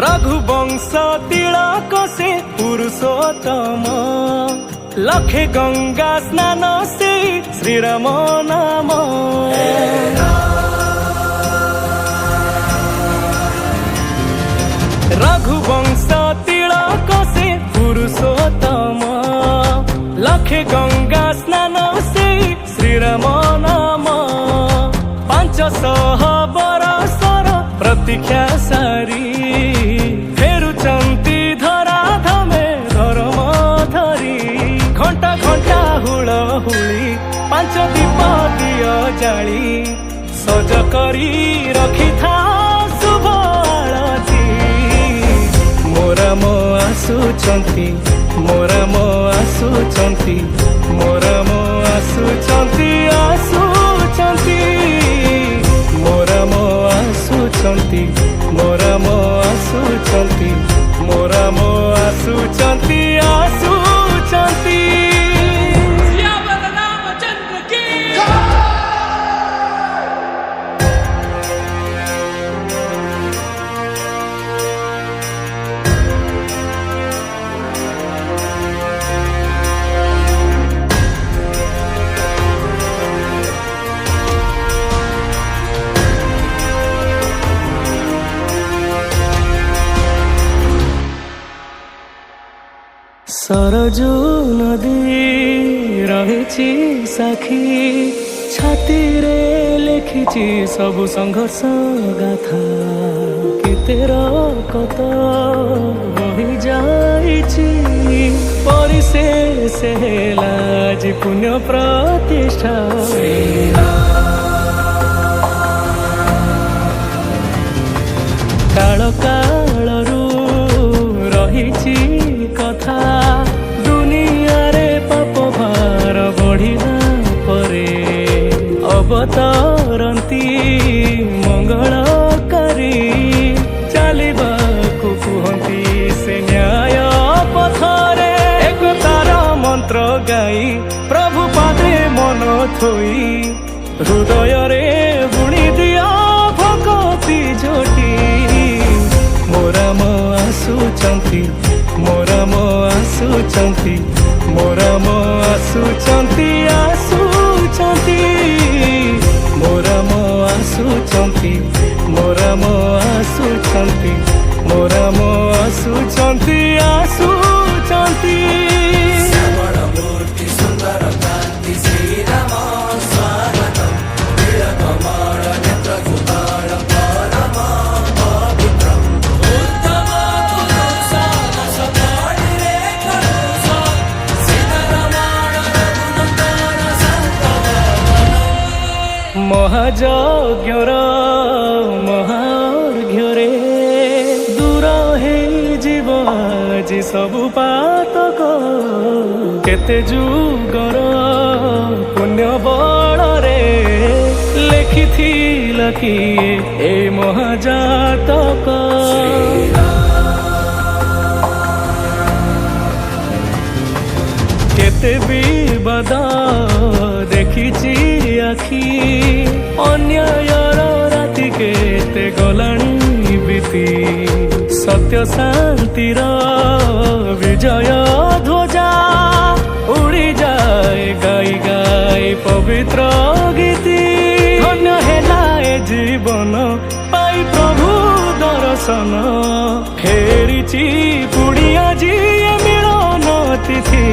रघुवंश तिलक से पुरुषोत्तम लखे गंगा स्नान से श्रीराम नाम। रघुवंश तिलक से पुरुषोत्तम लखे गंगा स्नान से श्रीराम नाम। 500 बरसर प्रतीक्षा सारी फेरुचंती धरा धमे धर्म धरी। घंटा घंटा हुल हुली 5 दीप दिय जाली सज करी रखी था शुभ आळती। मोरा मो आसुचंती मोरा मो आसुचंती मोरा मो आसुचंती आसुचंती मोरा मो आसुचंती मोरा मो आसुचंती मोरा मो आसुचंती आसुचंती। सरजू नदी रही साखी छाती रे लिखिची सबु संघर्ष गाथा। केतेर कत बही जाइची परिशेष हेला जी पुण्य प्रतिष्ठा। काल कालरू रहिची कथा दुनिया रे पाप भार बढ़िला परे अवतरंती मंगलकारी। चलिबाकु कुहंती से न्याय पथरे एकतार मंत्र गाई प्रभु पादे मन थोई। हृदय रे बुणी दिया भगती झोटी। मोरा मो आसुचंती मोरा मो आसुचंती मोरा मो आसुचंती आसुचंती मोरा मो आसुचंती मोरा मो आसुचंती मोरा मो आसुचंती आसुचंती। मूर्ति सुंदर कांति श्रीराम स्वागतम नीलकमल नेत्र सुतार परम पवित्रम। उत्तम पुरुष सदारि रेखा सीतारमण रघुनंदन संतवन। महायज्ञर महार्घ्ୟରେ दूर ହେଇଯିବ ଆଜି ସବୁ ପାତକ। କେତେ ଯୁଗର ପୁଣ୍ୟ ବଳରେ ଲେଖିଥିଲା କିଏ ଏ ମହାଜାତକ। କେତେ ବିବାଦ ଦେଖିଛି ଆଖି ଅନ୍ୟାୟର ରାତି କେତେ ଗଲାଣି ବିତି। सत्य शांतिर विजय ध्वजा उड़ी जाए गाई गाई पवित्र गीति। धन्य हेला ए जीवन पाई प्रभु दर्शन फेरिची पुणी आजी मिलन तिथि।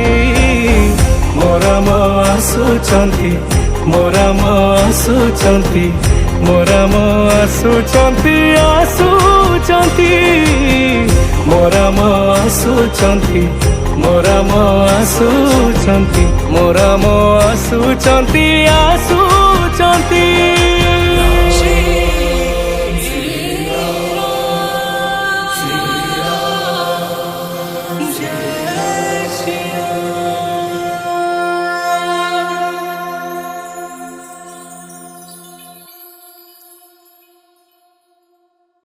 मोरा मो आसुचंती मोरा मो आसुचंती मोरा मो आसुचंती आसुचंती मोरा मो आसुचंती मोरा मो आसुचंती मोरा मो आसुचंती आसुचंती।